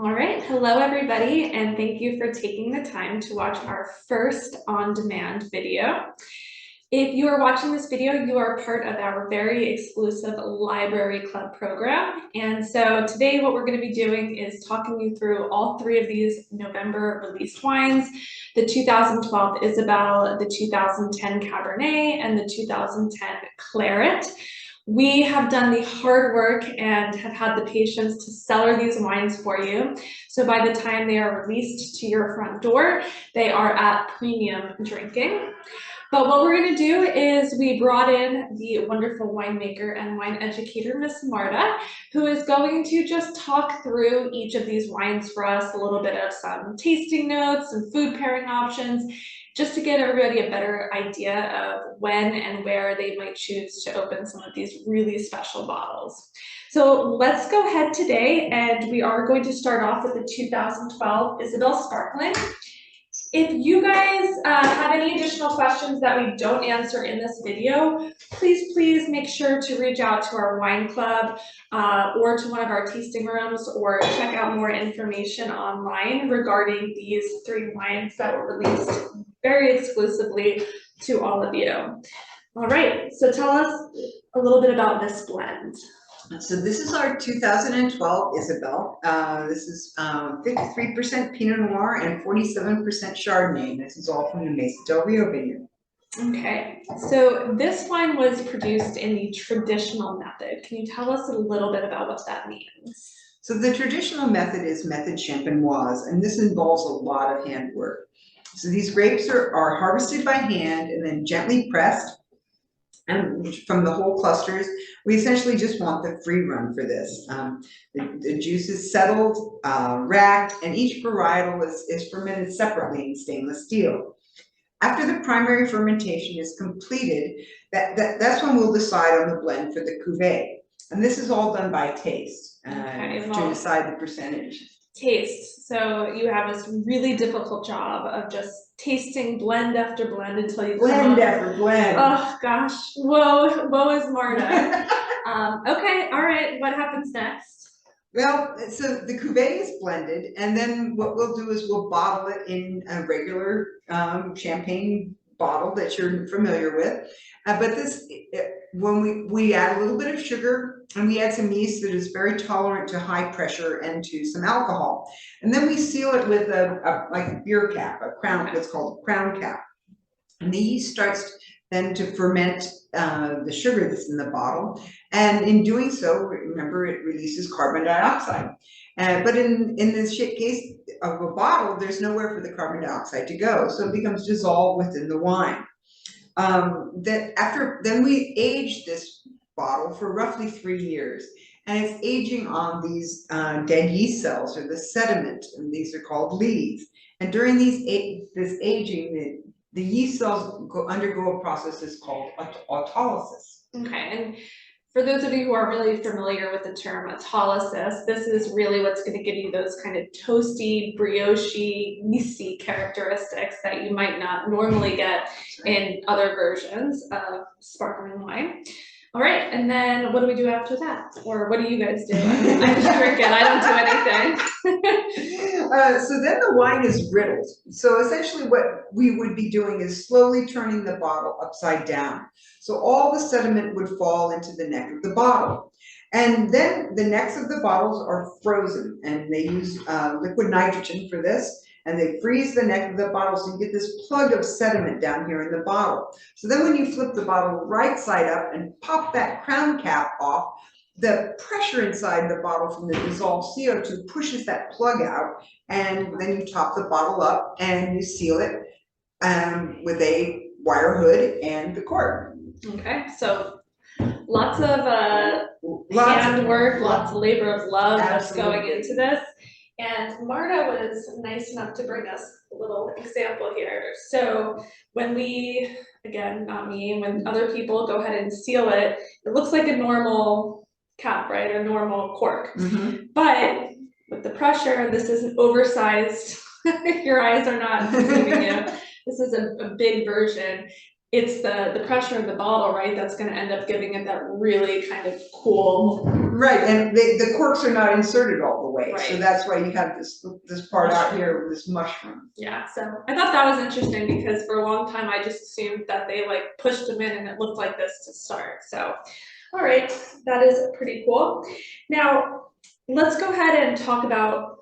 All right, hello everybody, and thank you for taking the time to watch our first on-demand video. If you are watching this video, you are part of our very exclusive Library Club program. And so today what we're going to be doing is talking you through all three of these November released wines, the 2012 Isabelle, the 2010 Cabernet, and the 2010 Claret. We have done the hard work and have had the patience to cellar these wines for you. So by the time they are released to your front door, they are at premium drinking. But what we're going to do is we brought in the wonderful winemaker and wine educator, Miss Marta, who is going to just talk through each of these wines for us, a little bit of some tasting notes, some food pairing options, just to give everybody a better idea of when and where they might choose to open some of these really special bottles. So let's go ahead today, and we are going to start off with the 2012 Isabelle Sparkling. If you guys have any additional questions that we don't answer in this video, please make sure to reach out to our wine club or to one of our tasting rooms, or check out more information online regarding these three wines that were released very exclusively to all of you. All right, so tell us a little bit about this blend. So this is our 2012 Isabelle. This is 53% Pinot Noir and 47% Chardonnay. This is all from the Mesa del Rio vineyard. Okay, so this wine was produced in the traditional method. Can you tell us a little bit about what that means? So the traditional method is method champenoise, and this involves a lot of handwork. So these grapes are harvested by hand and then gently pressed. And from the whole clusters, we essentially just want the free run for this. The juice is settled, racked, and each varietal is fermented separately in stainless steel. After the primary fermentation is completed, that's when we'll decide on the blend for the cuvee. And this is all done by taste to decide the percentage. Taste. So you have this really difficult job of just tasting blend after blend until you blend after blend. Oh gosh, woe is Marta. Okay, all right. What happens next? Well, so the cuvee is blended, and then what we'll do is we'll bottle it in a regular champagne bottle that you're familiar with. But this, when we add a little bit of sugar, and we add some yeast that is very tolerant to high pressure and to some alcohol, and then we seal it with like a beer cap, a crown, what's called a crown cap, and the yeast starts then to ferment the sugar that's in the bottle, and in doing so, remember, it releases carbon dioxide. But in this case of a bottle, there's nowhere for the carbon dioxide to go, so it becomes dissolved within the wine. Then we age this bottle for roughly 3 years, and it's aging on these dead yeast cells, or the sediment, and these are called lees. And during this aging, the yeast cells undergo a process that's called autolysis. Okay, and for those of you who are really familiar with the term autolysis, this is really what's going to give you those kind of toasty, brioche, yeasty characteristics that you might not normally get in other versions of sparkling wine. All right, and then what do we do after that? Or what do you guys do? I just drink it, I don't do anything. So then the wine is riddled. So essentially what we would be doing is slowly turning the bottle upside down. So all the sediment would fall into the neck of the bottle. And then the necks of the bottles are frozen, and they use liquid nitrogen for this. And they freeze the neck of the bottle, so you get this plug of sediment down here in the bottle. So then when you flip the bottle right side up and pop that crown cap off, the pressure inside the bottle from the dissolved CO2 pushes that plug out, and then you top the bottle up and you seal it with a wire hood and the cork. Okay, so lots of handwork, lots of labor of love that's going into this. And Marta was nice enough to bring us a little example here. So when we, again, not me, when other people go ahead and seal it, it looks like a normal cap, right? A normal cork. Mm-hmm. But with the pressure, this is an oversized, your eyes are not deceiving you. This is a big version. it's the pressure of the bottle, right, that's gonna end up giving it that really kind of cool. Right, and the corks are not inserted all the way, so Right. that's why you have this part out here with this mushroom. Yeah, so I thought that was interesting because for a long time I just assumed that they like pushed them in and it looked like this to start. So, all right, that is pretty cool. Now, let's go ahead and talk about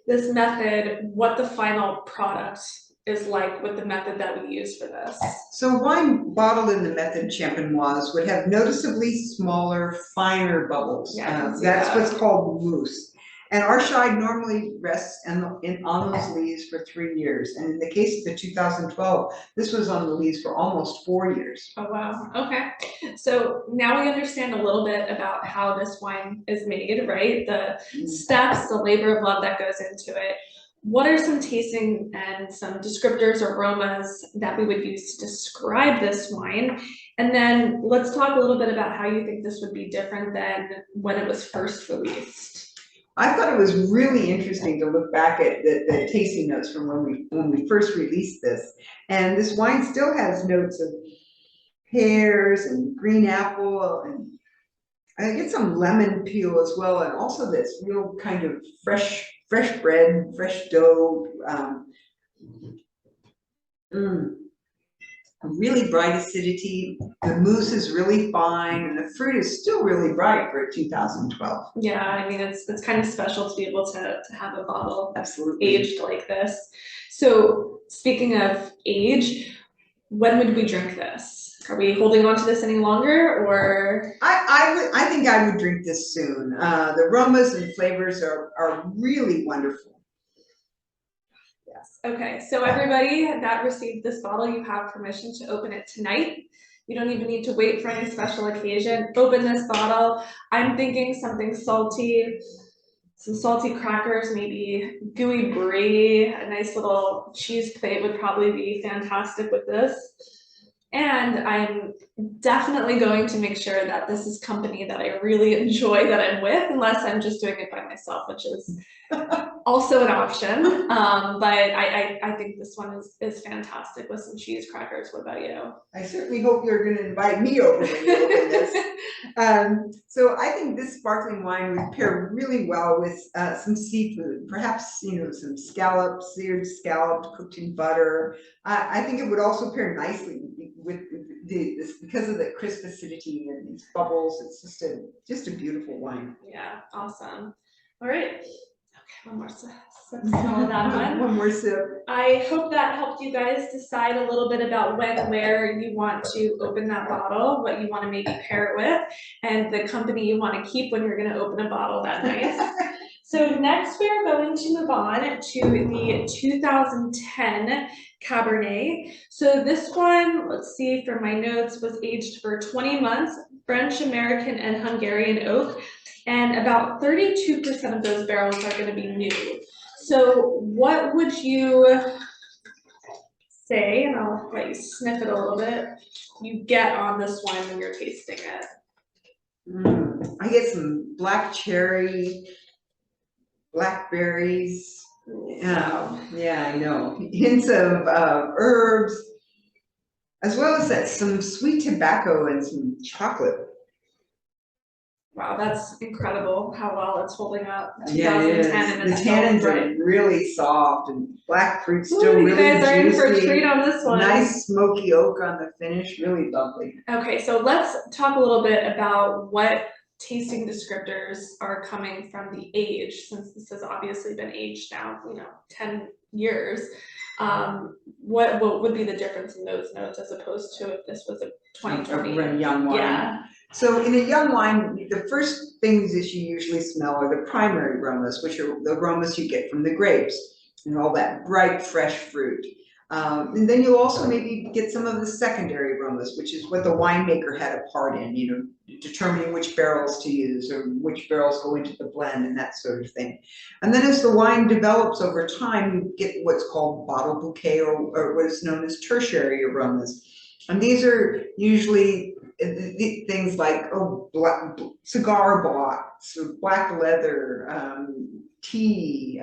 this method, what the final product is like with the method that we use for this. So wine bottled in the method Champenoise would have noticeably smaller, finer bubbles. Yeah, I can see that's that. what's called mousse. And our Scheid normally rests on those lees for 3 years. And in the case of the 2012, this was on the lees for almost 4 years. Oh, wow. Okay. So now we understand a little bit about how this wine is made, right? The steps, the labor of love that goes into it. What are some tasting and some descriptors or aromas that we would use to describe this wine? And then let's talk a little bit about how you think this would be different than when it was first released. I thought it was really interesting to look back at the tasting notes from when we first released this. And this wine still has notes of pears and green apple, and I get some lemon peel as well, and also this real kind of fresh bread, fresh dough. A really bright acidity. The mousse is really fine, and the fruit is still really bright for a 2012. Yeah, I mean, it's kind of special to be able to have a bottle Absolutely aged like this. So speaking of age, when would we drink this? Are we holding on to this any longer, or? I think I would drink this soon. The aromas and flavors are really wonderful. Yes. Okay, so everybody that received this bottle, you have permission to open it tonight. You don't even need to wait for any special occasion. Open this bottle. I'm thinking something salty, some salty crackers, maybe gooey brie, a nice little cheese plate would probably be fantastic with this. And I'm definitely going to make sure that this is company that I really enjoy that I'm with, unless I'm just doing it by myself, which is also an option. But I think this one is fantastic with some cheese crackers. What about you? I certainly hope you're going to invite me over when you open this. So I think this sparkling wine would pair really well with some seafood, perhaps some scallops, seared scalloped, cooked in butter. I think it would also pair nicely with this because of the crisp acidity and these bubbles. It's just a beautiful wine. Yeah, awesome. All right. Okay, one more sip. Smell that one. One more sip. I hope that helped you guys decide a little bit about when and where you want to open that bottle, what you want to maybe pair it with, and the company you want to keep when you're going to open a bottle that night. So next we are going to move on to the 2010 Cabernet. So this one, let's see from my notes, was aged for 20 months, French, American, and Hungarian oak, and about 32% of those barrels are going to be new. So what would you say, and I'll let you sniff it a little bit, you get on this wine when you're tasting it? I get some black cherry, blackberries. Yeah, I know. Hints of herbs, as well as some sweet tobacco and some chocolate. Wow, that's incredible how well it's holding up. Yeah, it is. The tannins are really soft, and black fruit still really juicy. You guys are in for a treat on this one. Nice smoky oak on the finish, really lovely. Okay, so let's talk a little bit about what tasting descriptors are coming from the age, since this has obviously been aged now, 10 years. What would be the difference in those notes as opposed to if this was a 2020? A young wine. Yeah. So in a young wine, the first things that you usually smell are the primary aromas, which are the aromas you get from the grapes and all that bright, fresh fruit. And then you'll also maybe get some of the secondary aromas, which is what the winemaker had a part in, determining which barrels to use or which barrels go into the blend and that sort of thing. And then as the wine develops over time, you get what's called bottle bouquet or what is known as tertiary aromas. And these are usually things like cigar box, black leather, tea,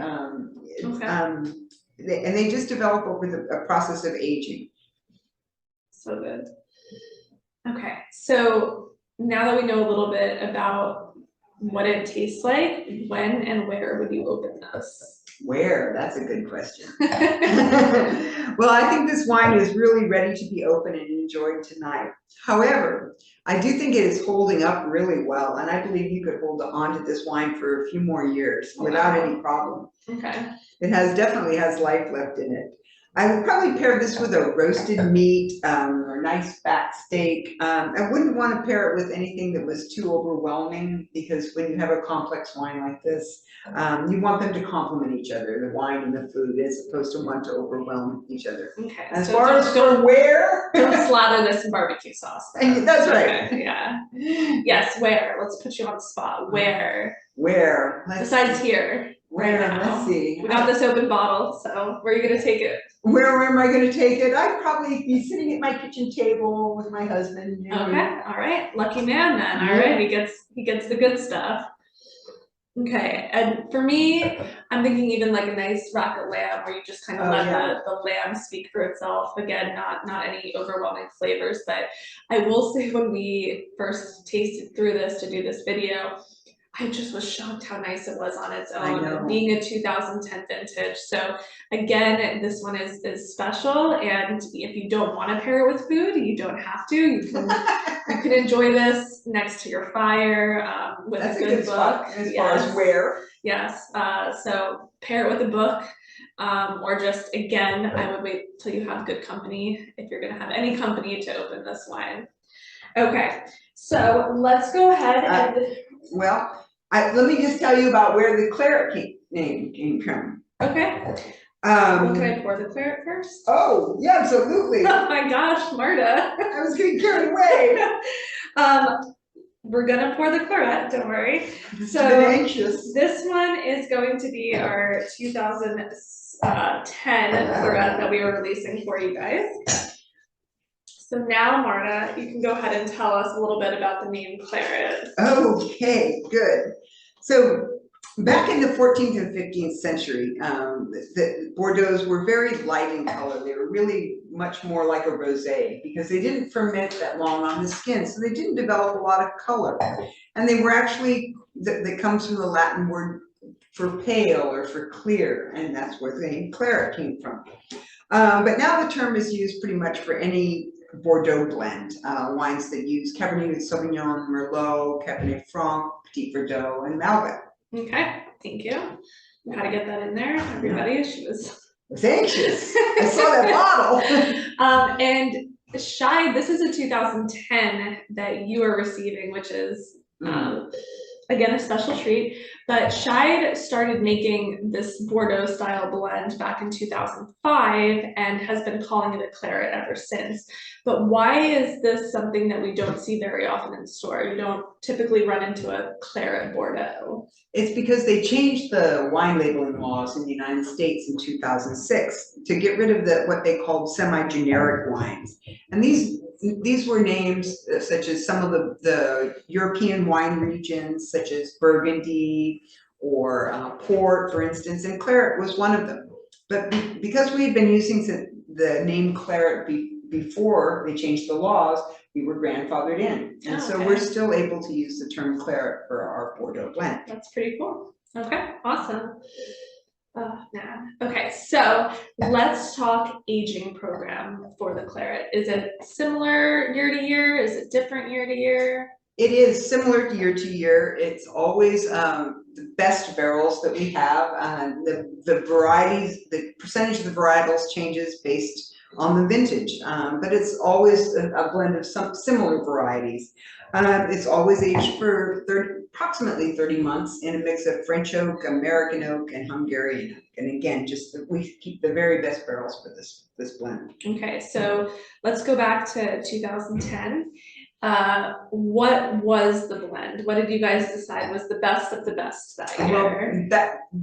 Okay. and they just develop over a process of aging. So good. Okay, so now that we know a little bit about what it tastes like, when and where would you open this? Where? That's a good question. Well, I think this wine is really ready to be opened and enjoyed tonight. However, I do think it is holding up really well, and I believe you could hold on to this wine for a few more years without any problem. Okay. It definitely has life left in it. I would probably pair this with a roasted meat or a nice fat steak. I wouldn't want to pair it with anything that was too overwhelming, because when you have a complex wine like this, you want them to complement each other, the wine and the food, as opposed to want to overwhelm each other. Okay. As so far as for where, don't slather this in barbecue sauce. that's right. Okay, yeah. Yes, where? Let's put you on the spot. Where? Where? Besides here. Where? Right now. Let's see. We got this open bottle, so where are you gonna take it? Where am I going to take it? I'd probably be sitting at my kitchen table with my husband. Okay, all right, lucky man then. All right, he gets the good stuff. Okay, and for me, I'm thinking even like a nice rack of lamb, where you just kind of let the lamb speak for itself. Again, not any overwhelming flavors, but I will say when we first tasted through this to do this video, I just was shocked how nice it was on its own, being a 2010 vintage. So again, this one is special, and if you don't want to pair it with food, you don't have to. You can enjoy this next to your fire with That's a good book. Spot as far as where. Yes, so pair it with a book, or just, again, I would wait till you have good company, if you're gonna have any company, to open this wine. Okay, so let's go ahead and well, let me just tell you about where the claret name came from. Okay. Well, can I pour the claret first? Oh, yeah, absolutely. Oh my gosh, Marta. I was getting carried away. We're gonna pour the claret, don't worry. So anxious. This one is going to be our 2010 claret that we were releasing for you guys. So now, Marta, you can go ahead and tell us a little bit about the name claret. Okay, good. So back in the 14th and 15th century, the Bordeaux's were very light in color. They were really much more like a rosé, because they didn't ferment that long on the skin, so they didn't develop a lot of color. And they were actually, that comes from the Latin word for pale or for clear, and that's where the name claret came from. But now the term is used pretty much for any Bordeaux blend, wines that use Cabernet Sauvignon, Merlot, Cabernet Franc, Petit Verdot, and Malbec. Okay, thank you. How to get that in there, everybody. She was anxious. I saw that bottle. And Scheid, this is a 2010 that you are receiving, which is again a special treat. But Scheid started making this Bordeaux style blend back in 2005 and has been calling it a claret ever since. But why is this something that we don't see very often in the store? You don't typically run into a claret Bordeaux. It's because they changed the wine labeling laws in the United States in 2006 to get rid of what they called semi-generic wines. And these were names such as some of the European wine regions, such as Burgundy or Port, for instance, and claret was one of them. But because we had been using the name claret before they changed the laws, we were grandfathered in. And so we're still able to use the term claret for our Bordeaux blend. That's pretty cool. Okay, awesome. Okay, so let's talk aging program for the claret. Is it similar year to year? Is it different year to year? It is similar year to year. It's always the best barrels that we have. The varieties, the percentage of the varietals changes based on the vintage, but it's always a blend of some similar varieties. It's always aged for approximately 30 months in a mix of French oak, American oak, and Hungarian oak. And again, we keep the very best barrels for this blend. Okay, so let's go back to 2010. What was the blend? What did you guys decide was the best of the best that year? Well,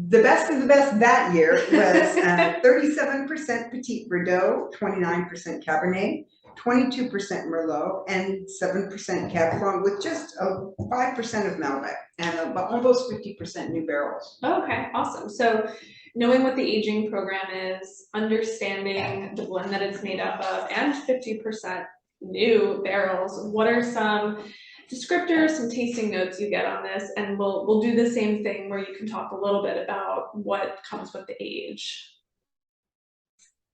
the best of the best that year was 37% Petit Verdot, 29% Cabernet, 22% Merlot, and 7% Cab Franc, with just 5% of Malbec and almost 50% new barrels. Okay, awesome. So knowing what the aging program is, understanding the blend that it's made up of, and 50% new barrels. What are some descriptors, some tasting notes you get on this? And we'll do the same thing where you can talk a little bit about what comes with the age.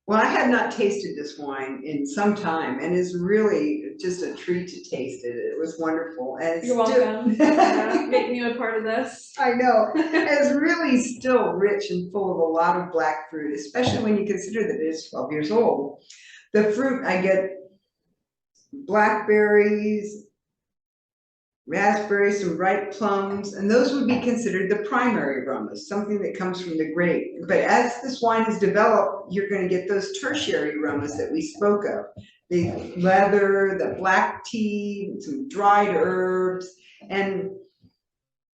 Well, I have not tasted this wine in some time, and it's really just a treat to taste it. It was wonderful. And it's You're welcome. Making you a part of this. I know. It's really still rich and full of a lot of black fruit, especially when you consider that it's 12 years old. The fruit, I get blackberries, raspberries, some ripe plums, and those would be considered the primary aromas, something that comes from the grape. But as this wine is developed, you're going to get those tertiary aromas that we spoke of. The leather, the black tea, some dried herbs, and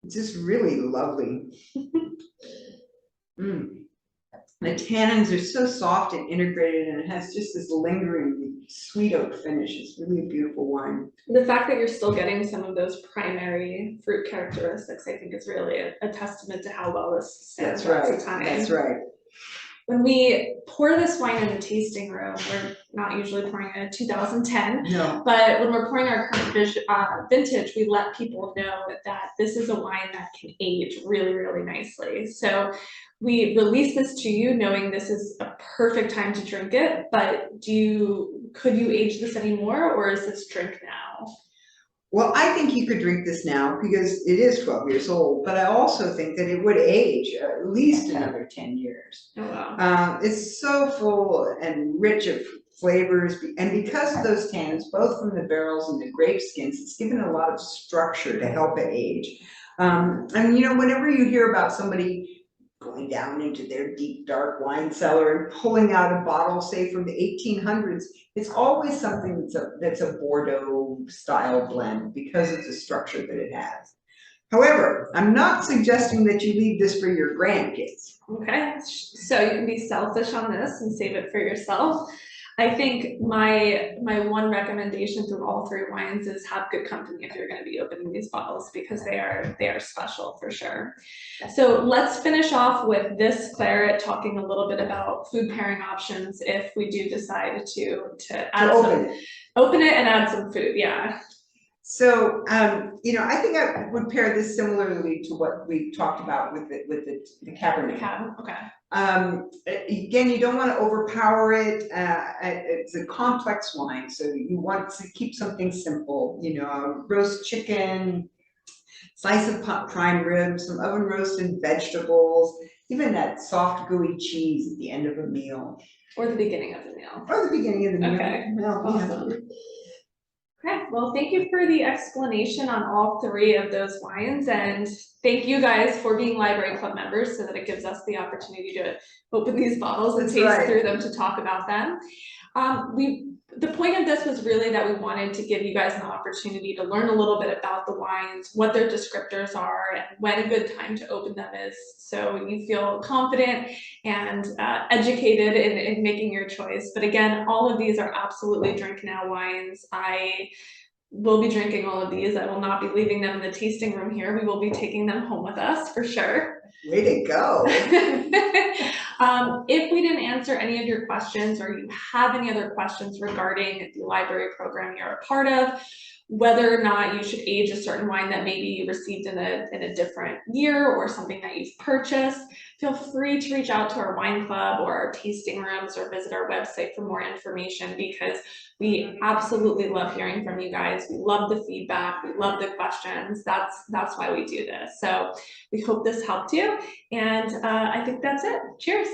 it's just really lovely. The tannins are so soft and integrated, and it has just this lingering sweet oak finish. It's really a beautiful wine. The fact that you're still getting some of those primary fruit characteristics, I think, is really a testament to how well this stands the time. That's right. When we pour this wine in the tasting room, we're not usually pouring a 2010, no. But when we're pouring our current vintage, we let people know that this is a wine that can age really, really nicely. So we release this to you knowing this is a perfect time to drink it, but could you age this anymore, or is this drink now? Well, I think you could drink this now because it is 12 years old, but I also think that it would age at least another 10 years. Oh, wow. It's so full and rich of flavors, and because of those tannins, both from the barrels and the grape skins, it's given a lot of structure to help it age. And you know, whenever you hear about somebody going down into their deep, dark wine cellar and pulling out a bottle, say from the 1800s, it's always something that's a Bordeaux style blend because of the structure that it has. However, I'm not suggesting that you leave this for your grandkids. Okay, so you can be selfish on this and save it for yourself. I think my one recommendation through all three wines is have good company if you're going to be opening these bottles, because they are special for sure. So let's finish off with this claret, talking a little bit about food pairing options if we do decide to open it and add some food. Yeah. So, you know, I think I would pair this similarly to what we talked about with the Cabernet. Okay. Again, you don't want to overpower it. It's a complex wine, so you want to keep something simple. You know, a roast chicken, slice of prime rib, some oven roasted vegetables, even that soft gooey cheese at the end of a meal. Or the beginning of the meal. Or the beginning of the meal. Okay. Well, awesome. Okay, well, thank you for the explanation on all three of those wines, and thank you guys for being Library Club members so that it gives us the opportunity to open these bottles and taste through them to talk about them. The point of this was really that we wanted to give you guys an opportunity to learn a little bit about the wines, what their descriptors are, and when a good time to open them is, so you feel confident and educated in making your choice. But again, all of these are absolutely drink now wines. I will be drinking all of these. I will not be leaving them in the tasting room here. We will be taking them home with us for sure. Way to go. If we didn't answer any of your questions, or you have any other questions regarding the library program you're a part of, whether or not you should age a certain wine that maybe you received in a different year, or something that you've purchased, feel free to reach out to our wine club or our tasting rooms, or visit our website for more information, because we absolutely love hearing from you guys. We love the feedback. We love the questions. That's why we do this. So we hope this helped you. And I think that's it. Cheers.